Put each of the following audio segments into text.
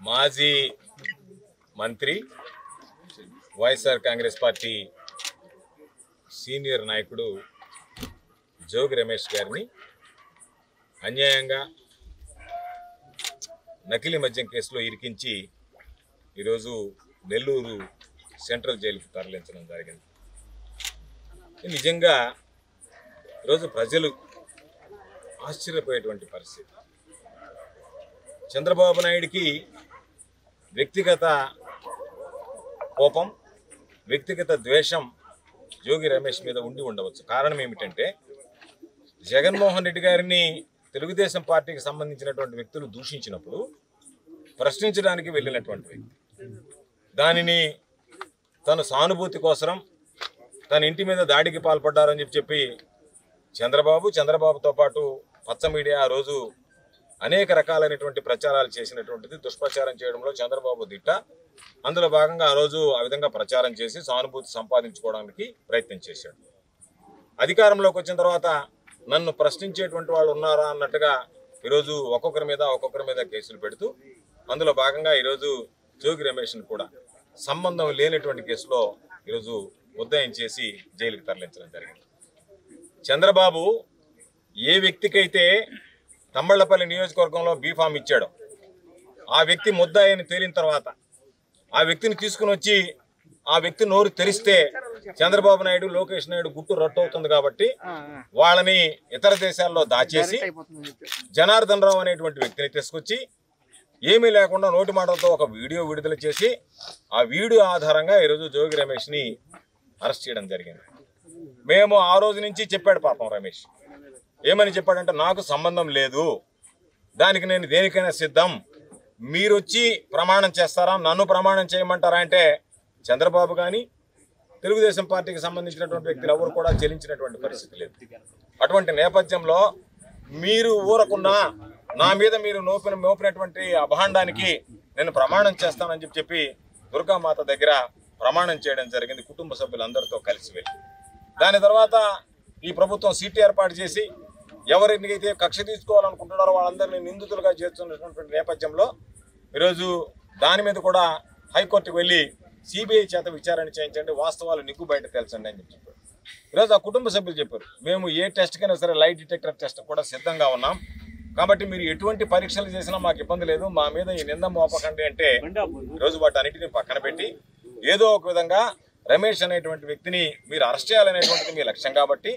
మాజీ మంత్రి YSR Congress party senior నాయకుడు జోగి రమేష్ గారిని అన్యాయంగా నకిలీ మద్యం కేసులో ఇరికించి ఈరోజు నెల్లూరు సెంట్రల్ జైలుకు తరలించడం జరిగింది. నిజంగా ఈరోజు ప్రజలు ఆశ్చర్యపోయేటువంటి పరిస్థితి. చంద్రబాబు నాయుడికి వ్యక్తిగత కోపం, వ్యక్తిగత ద్వేషం జోగి రమేష్ మీద ఉండి ఉండవచ్చు. కారణం ఏమిటంటే జగన్మోహన్ రెడ్డి గారిని తెలుగుదేశం పార్టీకి సంబంధించినటువంటి వ్యక్తులు దూషించినప్పుడు ప్రశ్నించడానికి వెళ్ళినటువంటి వ్యక్తి దానిని తన సానుభూతి కోసం తన ఇంటి మీద దాడికి పాల్పడ్డారని చెప్పి చంద్రబాబుతో పాటు పచ్చ మీడియా ఆ రోజు అనేక రకాలైనటువంటి ప్రచారాలు చేసినటువంటిది. దుష్ప్రచారం చేయడంలో చంద్రబాబు దిట్ట. అందులో భాగంగా ఆ రోజు ఆ విధంగా ప్రచారం చేసి సానుభూతి సంపాదించుకోవడానికి ప్రయత్నం చేశాడు. అధికారంలోకి వచ్చిన తర్వాత నన్ను ప్రశ్నించేటువంటి వాళ్ళు ఉన్నారా అన్నట్టుగా ఈరోజు ఒక్కొక్కరి మీద కేసులు పెడుతూ అందులో భాగంగా ఈరోజు జోగి రమేష్ను కూడా సంబంధం లేనటువంటి కేసులో ఈరోజు ఉదయం చేసి జైలుకి తరలించడం జరిగింది. చంద్రబాబు ఏ వ్యక్తికైతే తమ్మళ్లపల్లి నియోజకవర్గంలో బీఫామ్ ఇచ్చాడో ఆ వ్యక్తి ముద్దాయిని తేలిన తర్వాత ఆ వ్యక్తిని తీసుకుని వచ్చి ఆ వ్యక్తి నోరు తెరిస్తే చంద్రబాబు నాయుడు, లోకేష్ నాయుడు గుట్టు రట్టు అవుతుంది కాబట్టి వాళ్ళని ఇతర దేశాల్లో దాచేసి జనార్దన్ రావు అనేటువంటి వ్యక్తిని తీసుకొచ్చి ఏమీ లేకుండా నోటి మాటలతో ఒక వీడియో విడుదల చేసి ఆ వీడియో ఆధారంగా ఈరోజు జోగి రమేష్ని అరెస్ట్ చేయడం జరిగింది. మేము ఆ రోజు నుంచి చెప్పాడు పాపం రమేష్. ఏమని చెప్పాడంటే, నాకు సంబంధం లేదు, దానికి నేను దేనికైనా సిద్ధం, మీరు వచ్చి ప్రమాణం చేస్తారా, నన్ను ప్రమాణం చేయమంటారా అంటే చంద్రబాబు కానీ తెలుగుదేశం పార్టీకి సంబంధించినటువంటి వ్యక్తులు ఎవరు కూడా చెల్లించినటువంటి పరిస్థితి లేదు. అటువంటి నేపథ్యంలో మీరు ఊరకున్నా నా మీద మీరు మోపినటువంటి అభాండానికి నేను ప్రమాణం చేస్తానని చెప్పి దుర్గామాత దగ్గర ప్రమాణం చేయడం జరిగింది, కుటుంబ సభ్యులందరితో కలిసి వెళ్ళి. దాని తర్వాత ఈ ప్రభుత్వం సీటు ఏర్పాటు చేసి ఎవరికైతే కక్ష తీసుకోవాలనుకుంటున్నారో వాళ్ళందరినీ నిందితులుగా చేస్తున్నటువంటి నేపథ్యంలో ఈరోజు దాని మీద కూడా హైకోర్టుకు వెళ్ళి సిబిఐ చేత విచారణ చేయించండి, వాస్తవాలు నిగ్గు బయట తెలుసండి అని చెప్పారు. ఈరోజు ఆ కుటుంబ సభ్యులు చెప్పారు, మేము ఏ టెస్ట్కైనా సరే లైట్ డిటెక్టర్ టెస్ట్ కూడా సిద్ధంగా ఉన్నాం, కాబట్టి మీరు ఎటువంటి పరీక్షలు చేసినా మాకు ఇబ్బంది లేదు, మా మీద ఈ నింద మోపకండి అంటే ఈరోజు వాటి అన్నిటిని పక్కన పెట్టి ఏదో ఒక విధంగా రమేష్ అనేటువంటి వ్యక్తిని మీరు అరెస్ట్ చేయాలనేటువంటిది మీ లక్ష్యం కాబట్టి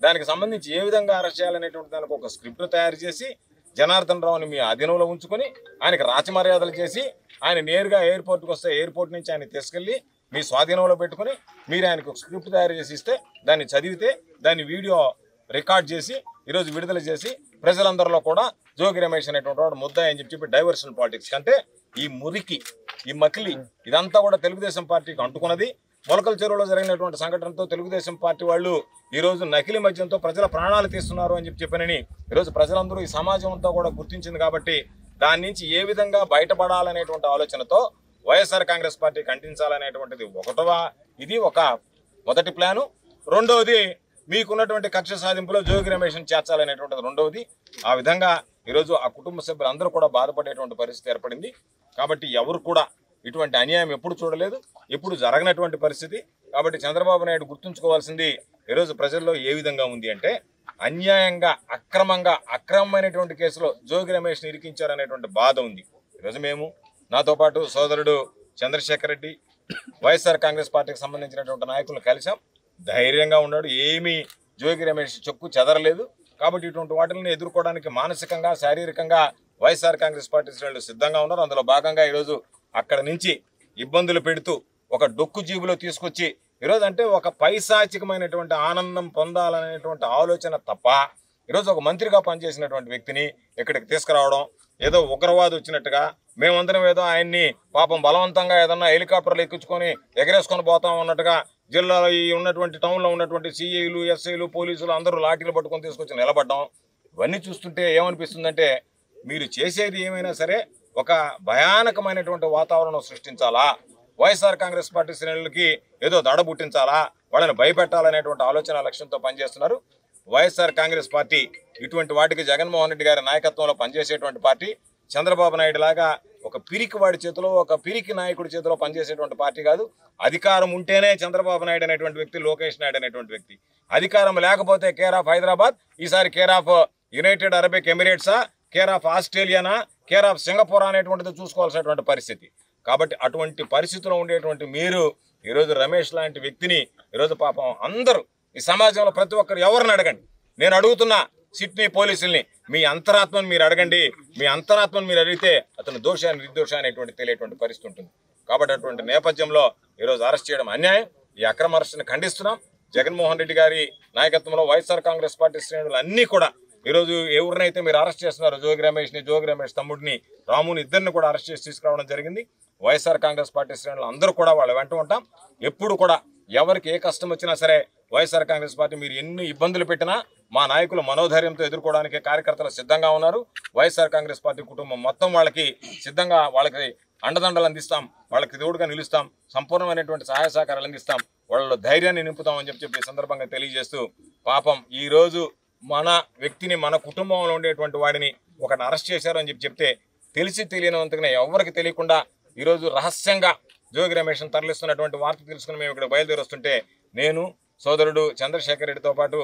దానికి సంబంధించి ఏ విధంగా అరెస్ట్ చేయాలనేటువంటి దానికి ఒక స్క్రిప్ట్ తయారు చేసి జనార్దన్ రావుని మీ అధీనంలో ఉంచుకొని ఆయనకు రాచమర్యాదలు చేసి ఆయన నేరుగా ఎయిర్పోర్ట్కి వస్తే ఎయిర్పోర్ట్ నుంచి ఆయన తీసుకెళ్ళి మీ స్వాధీనంలో పెట్టుకుని మీరు ఆయనకు ఒక స్క్రిప్ట్ తయారు చేసి ఇస్తే దాన్ని చదివితే దాన్ని వీడియో రికార్డ్ చేసి ఈరోజు విడుదల చేసి ప్రజలందరిలో కూడా జోగి రమేష్ అనేటువంటి వాడు ముద్దాయి అని చెప్పి డైవర్షన్ పాలిటిక్స్ కంటే ఈ మురికి, ఈ మకిలి ఇదంతా కూడా తెలుగుదేశం పార్టీకి అంటుకున్నది. మొలకల చెరువులో జరిగినటువంటి సంఘటనతో తెలుగుదేశం పార్టీ వాళ్ళు ఈరోజు నకిలీ మద్యంతో ప్రజల ప్రాణాలు తీస్తున్నారు అని చెప్పనని ఈరోజు ప్రజలందరూ ఈ సమాజం అంతా కూడా గుర్తించింది. కాబట్టి దాని నుంచి ఏ విధంగా బయటపడాలనేటువంటి ఆలోచనతో వైఎస్ఆర్ కాంగ్రెస్ పార్టీ ఖండించాలనేటువంటిది ఇది ఒక మొదటి ప్లాను. రెండవది మీకున్నటువంటి కక్ష సాధింపులో జోగి రమేష్ని చేర్చాలనేటువంటిది రెండవది. ఆ విధంగా ఈరోజు ఆ కుటుంబ సభ్యులందరూ కూడా బాధపడేటువంటి పరిస్థితి ఏర్పడింది. కాబట్టి ఎవరు కూడా ఇటువంటి అన్యాయం ఎప్పుడు చూడలేదు, ఎప్పుడు జరగనటువంటి పరిస్థితి. కాబట్టి చంద్రబాబు నాయుడు గుర్తుంచుకోవాల్సింది ఈరోజు ప్రజల్లో ఏ విధంగా ఉంది అంటే అన్యాయంగా అక్రమమైనటువంటి కేసులో జోగి రమేష్ని ఇరికించారనేటువంటి బాధ ఉంది. ఈరోజు మేము, నాతో పాటు సోదరుడు చంద్రశేఖర్ రెడ్డి, వైఎస్ఆర్ కాంగ్రెస్ పార్టీకి సంబంధించినటువంటి నాయకులను కలిసాం. ధైర్యంగా ఉన్నాడు, ఏమీ జోగి రమేష్ చెక్కు చెదరలేదు. కాబట్టి ఇటువంటి వాటిని ఎదుర్కోవడానికి మానసికంగా, శారీరకంగా వైఎస్ఆర్ కాంగ్రెస్ పార్టీ శ్రేణులు సిద్ధంగా ఉన్నారు. అందులో భాగంగా ఈరోజు అక్కడ నుంచి ఇబ్బందులు పెడుతూ ఒక డొక్కు జీబులో తీసుకొచ్చి ఈరోజు అంటే ఒక పైశాచికమైనటువంటి ఆనందం పొందాలనేటువంటి ఆలోచన తప్ప ఈరోజు ఒక మంత్రిగా పనిచేసినటువంటి వ్యక్తిని ఇక్కడికి తీసుకురావడం ఏదో ఉగ్రవాది వచ్చినట్టుగా మేమందరం ఏదో ఆయన్ని పాపం బలవంతంగా ఏదన్నా హెలికాప్టర్లు ఎక్కించుకొని ఎగరేసుకొని పోతాం అన్నట్టుగా జిల్లాలో ఉన్నటువంటి టౌన్లో ఉన్నటువంటి సిఐలు, ఎస్ఐలు, పోలీసులు అందరూ లాఠీలు పట్టుకొని తీసుకొచ్చి నిలబడ్డాం. ఇవన్నీ చూస్తుంటే ఏమనిపిస్తుందంటే మీరు చేసేది ఏమైనా సరే ఒక భయానకమైనటువంటి వాతావరణం సృష్టించాలా, వైఎస్ఆర్ కాంగ్రెస్ పార్టీ శ్రేణులకి ఏదో దడ పుట్టించాలా, వాళ్ళని భయపెట్టాలనేటువంటి ఆలోచన లక్ష్యంతో పనిచేస్తున్నారు. వైఎస్ఆర్ కాంగ్రెస్ పార్టీ ఇటువంటి వాటికి జగన్మోహన్ రెడ్డి గారి నాయకత్వంలో పనిచేసేటువంటి పార్టీ. చంద్రబాబు నాయుడు లాగా ఒక పిరికి వాడి చేతిలో, ఒక పిరికి నాయకుడి చేతిలో పనిచేసేటువంటి పార్టీ కాదు. అధికారం ఉంటేనే చంద్రబాబు నాయుడు అనేటువంటి వ్యక్తి, లోకేష్ నాయుడు అనేటువంటి వ్యక్తి. అధికారం లేకపోతే కేర్ ఆఫ్ హైదరాబాద్, ఈసారి కేర్ ఆఫ్ యునైటెడ్ అరబిక్ ఎమిరేట్సా, కేర్ ఆఫ్ ఆస్ట్రేలియానా, కేర్ ఆఫ్ సింగపూర్ అనేటువంటిది చూసుకోవాల్సినటువంటి పరిస్థితి. కాబట్టి అటువంటి పరిస్థితిలో ఉండేటువంటి మీరు ఈరోజు రమేష్ లాంటి వ్యక్తిని ఈరోజు పాపం అందరూ ఈ సమాజంలో ప్రతి ఒక్కరు ఎవరిని అడగండి, నేను అడుగుతున్నా సిడ్నీ పోలీసుల్ని, మీ అంతరాత్మను మీరు అడగండి. మీ అంతరాత్మను మీరు అడిగితే అతను దోషాన్ని నిర్దోష అనేటువంటి తెలియటువంటి పరిస్థితి ఉంటుంది. కాబట్టి అటువంటి నేపథ్యంలో ఈరోజు అరెస్ట్ చేయడం అన్యాయం. ఈ అక్రమ అరెస్టును ఖండిస్తున్నాం. జగన్మోహన్ రెడ్డి గారి నాయకత్వంలో వైఎస్ఆర్ కాంగ్రెస్ పార్టీ శ్రేణులు అన్నీ కూడా ఈరోజు ఎవరినైతే మీరు అరెస్ట్ చేస్తున్నారో, జోగి రమేష్ తమ్ముడిని, రాముని, ఇద్దరిని కూడా అరెస్ట్ చేసి తీసుకురావడం జరిగింది. వైఎస్ఆర్ కాంగ్రెస్ పార్టీ శ్రేణులు అందరూ కూడా వాళ్ళ వెంట ఉంటాం. ఎప్పుడు కూడా ఎవరికి ఏ కష్టం వచ్చినా సరే వైఎస్ఆర్ కాంగ్రెస్ పార్టీ మీరు ఎన్ని ఇబ్బందులు పెట్టినా మా నాయకులు మనోధైర్యంతో ఎదుర్కోవడానికి కార్యకర్తలు సిద్ధంగా ఉన్నారు. వైఎస్ఆర్ కాంగ్రెస్ పార్టీ కుటుంబం మొత్తం వాళ్ళకి సిద్ధంగా, వాళ్ళకి అండదండలు అందిస్తాం, వాళ్ళకి తోడుగా నిలుస్తాం, సంపూర్ణమైనటువంటి సహాయ సహకారాలు అందిస్తాం, వాళ్ళలో ధైర్యాన్ని నింపుతామని చెప్పి ఈ సందర్భంగా తెలియజేస్తూ, పాపం ఈరోజు మన వ్యక్తిని, మన కుటుంబంలో ఉండేటువంటి వాడిని ఒకటి అరెస్ట్ చేశారు అని చెప్తే తెలిసి తెలియనివంతగా ఎవరికి తెలియకుండా ఈరోజు రహస్యంగా జోగి రమేష్ను తరలిస్తున్నటువంటి వార్త తెలుసుకుని మేము ఇక్కడ బయలుదేరి వస్తుంటే, నేను సోదరుడు చంద్రశేఖర్ రెడ్డితో పాటు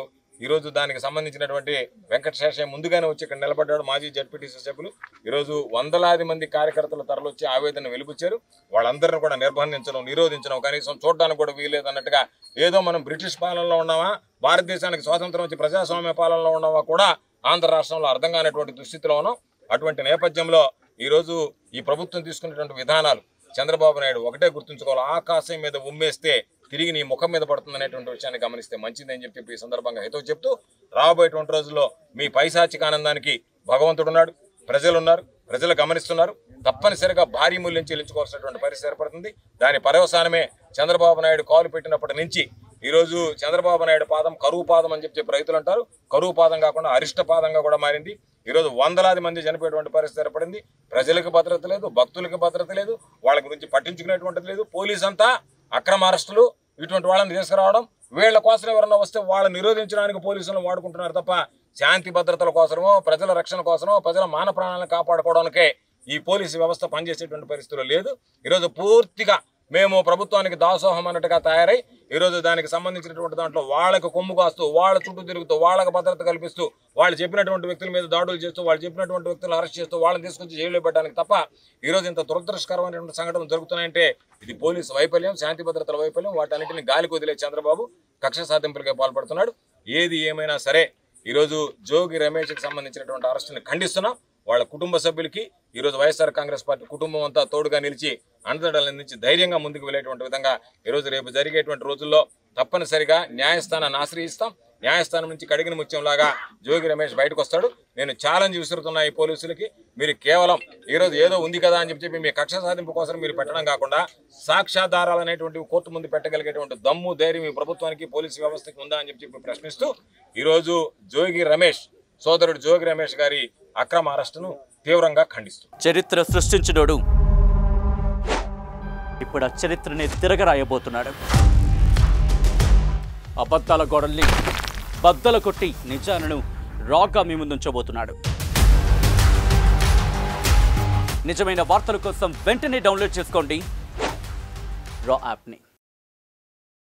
ఈరోజు దానికి సంబంధించినటువంటి వెంకటశేషయ్య ముందుగానే వచ్చి ఇక్కడ నిలబడ్డాడు. మాజీ జడ్పీటీసీ సభ్యులు ఈరోజు వందలాది మంది కార్యకర్తలు తరలిచ్చి ఆవేదన వెలిబుచ్చారు. వాళ్ళందరినీ కూడా నిర్బంధించడం, నిరోధించడం, కనీసం చూడడానికి కూడా వీలేదు అన్నట్టుగా, ఏదో మనం బ్రిటిష్ పాలనలో ఉన్నామా, భారతదేశానికి స్వాతంత్రం వచ్చి ప్రజాస్వామ్య పాలనలో ఉన్నామా కూడా ఆంధ్ర రాష్ట్రంలో అర్థం కానటువంటి దుస్థితిలో ఉన్నాం. అటువంటి నేపథ్యంలో ఈరోజు ఈ ప్రభుత్వం తీసుకునేటువంటి విధానాలు చంద్రబాబు నాయుడు ఒకటే గుర్తుంచుకోవాలి, ఆకాశం మీద ఉమ్మేస్తే తిరిగి నీ ముఖం మీద పడుతుంది అనేటువంటి విషయాన్ని గమనిస్తే మంచిదని చెప్పి ఈ సందర్భంగా హితవు చెప్తూ, రాబోయేటువంటి రోజుల్లో మీ పైశాచిక ఆనందానికి భగవంతుడు ఉన్నాడు, ప్రజలు ఉన్నారు, ప్రజలు గమనిస్తున్నారు. తప్పనిసరిగా భారీ మూల్యం చెల్లించుకోవాల్సినటువంటి పరిస్థితి ఏర్పడుతుంది. దాని పర్యవసానమే చంద్రబాబు నాయుడు కాలు పెట్టినప్పటి నుంచి ఈరోజు చంద్రబాబు నాయుడు పాదం కరువు పాదం అని చెప్పి రైతులు అంటారు. కరువు పాదం కాకుండా అరిష్ట పాదంగా కూడా మారింది. ఈరోజు వందలాది మంది చనిపోయేటువంటి పరిస్థితి ఏర్పడింది. ప్రజలకు భద్రత లేదు, భక్తులకు భద్రత లేదు, వాళ్ళ గురించి పట్టించుకునేటువంటిది లేదు. పోలీస్ అంతా అక్రమ అరెస్టులు, ఇటువంటి వాళ్ళని తీసుకురావడం, వీళ్ళ కోసం ఎవరన్నా వస్తే వాళ్ళని నిరోధించడానికి పోలీసులను వాడుకుంటున్నారు తప్ప శాంతి భద్రతల కోసమో, ప్రజల రక్షణ కోసమో, ప్రజల మాన ప్రాణాలను కాపాడుకోవడానికే ఈ పోలీసు వ్యవస్థ పనిచేసేటువంటి పరిస్థితులు లేదు. ఈరోజు పూర్తిగా మేము ప్రభుత్వానికి దాసోహం అన్నట్టుగా తయారై ఈరోజు దానికి సంబంధించినటువంటి దాంట్లో వాళ్ళకు కొమ్ము కాస్తూ, వాళ్ళ చుట్టూ తిరుగుతూ, వాళ్ళకు భద్రత కల్పిస్తూ, వాళ్ళు చెప్పినటువంటి వ్యక్తుల మీద దాడులు చేస్తూ, వాళ్ళు చెప్పినటువంటి వ్యక్తులను అరెస్ట్ చేస్తూ, వాళ్ళని తీసుకొచ్చి జైల్లో పెట్టడానికి తప్ప ఈరోజు ఇంత దురదృష్టకరమైనటువంటి సంఘటనలు జరుగుతున్నాయంటే ఇది పోలీసు వైఫల్యం, శాంతి భద్రతల వైఫల్యం. వాటన్నిటిని గాలికి వదిలే చంద్రబాబు కక్ష సాధింపులకే పాల్పడుతున్నాడు. ఏది ఏమైనా సరే ఈరోజు జోగి రమేష్కి సంబంధించినటువంటి అరెస్టుని ఖండిస్తున్నాం. వాళ్ళ కుటుంబ సభ్యులకి ఈరోజు వైఎస్ఆర్ కాంగ్రెస్ పార్టీ కుటుంబం అంతా తోడుగా నిలిచి అండదండలు అందించి ధైర్యంగా ముందుకు వెళ్ళేటువంటి విధంగా ఈరోజు రేపు జరిగేటువంటి రోజుల్లో తప్పనిసరిగా న్యాయస్థానాన్ని ఆశ్రయిస్తాం. న్యాయస్థానం నుంచి కడిగిన ముత్యంలాగా జోగి రమేష్ బయటకు వస్తాడు. నేను ఛాలెంజ్ విసురుతున్నా ఈ పోలీసులకి, మీరు కేవలం ఈరోజు ఏదో ఉంది కదా అని చెప్పి మీ కక్ష సాధింపు కోసం మీరు పెట్టడం కాకుండా సాక్ష్యాధారాలు అనేటువంటివి కోర్టు ముందు పెట్టగలిగేటువంటి దమ్ము, ధైర్యం ఈ ప్రభుత్వానికి, పోలీసు వ్యవస్థకి ఉందా అని చెప్పి ప్రశ్నిస్తూ ఈరోజు జోగి రమేష్, సోదరుడు జోగి రమేష్ గారి అక్రమ అరెస్టును తీవ్రంగా ఖండిస్తూ, చరిత్ర సృష్టించినోడు ఇప్పుడు ఆ చరిత్రని తిరగరాయబోతున్నాడు. అబద్ధాల గోడల్ని బద్దలు కొట్టి నిజాలను రాగా మీ ముందుంచబోతున్నాడు. నిజమైన వార్తల కోసం వెంటనే డౌన్లోడ్ చేసుకోండి రా యాప్ని.